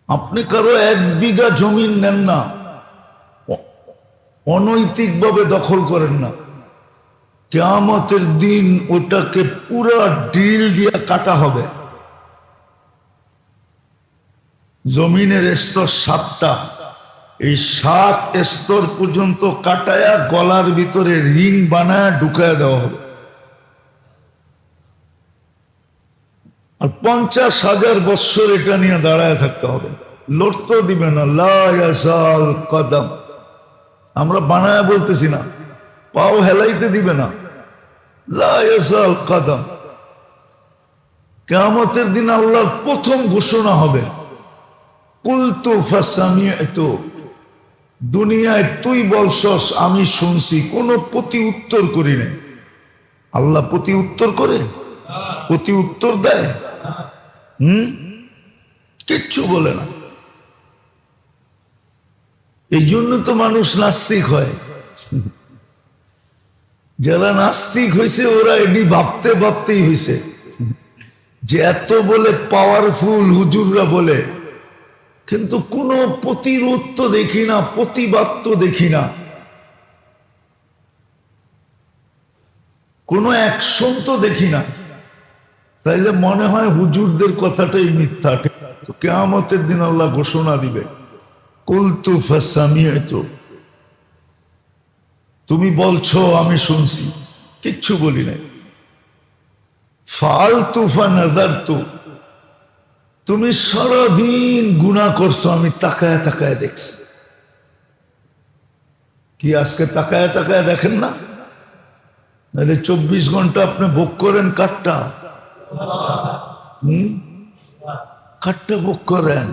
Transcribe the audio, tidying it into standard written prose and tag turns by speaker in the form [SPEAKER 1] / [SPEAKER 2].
[SPEAKER 1] আপনি কারো 1 বিঘা জমি নেন না, অনৈতিকভাবে দখল করেন না, কিয়ামতের দিন ওটাকে পুরা ড্রিল দিয়ে কাটা হবে। জমিনের স্তর 7টা, এই 7 স্তর পর্যন্ত কাটায়া গলার ভিতরে রিং বানায় ঢুকায় দেওয়া হবে। আর 50,000 বৎসর এটা নিয়ে দাঁড়ায় থাকতে হবে, লড়তেও দিবে না। লা ইয়াসাল কদম, আমরা বানায় বলতেছি না, পাও হেলাইতে দিবে না। লা ইয়াসাল কদম। কিয়ামতের দিন আল্লাহর প্রথম ঘোষণা হবে, কুলতু ফাসামিআতু, দুনিয়ায় তুই বলছস আমি শুনছি, কোনো প্রতি উত্তর করি নাই। আল্লাহ প্রতি উত্তর করে? প্রতি উত্তর দেয়? কিচ্ছু বলে না। এই জন্য তো মানুষ নাস্তিক হয়। যারা নাস্তিক হয়েছে ওরা এটি ভাবতে ভাবতেই হয়েছে যে এত বলে পাওয়ারফুল হুজুররা বলে, কিন্তু কোনো প্রতিরোধ তো দেখি না, প্রতিবাদ তো দেখি না, কোনো অ্যাকশন তো দেখি না। তাইলে মনে হয় হুজুরদের কথাটাই মিথ্যা। তো কিয়ামতের দিন আল্লাহ ঘোষণা দিবে, কুলতু ফাসামিআতু, তুমি বলছো আমি শুনছি, কিচ্ছু বলি নাই। ফাআলতু ফানাযারতু, তুমি সারাদিন গুনাহ করছো, আমি তাকায় তাকায় দেখছি। কি আজকে তাকায় তাকায় দেখেন না? নাহলে 24 ঘন্টা আপনি ভোগ করেন কাঠটা, কাঠটা ভোগ করেন।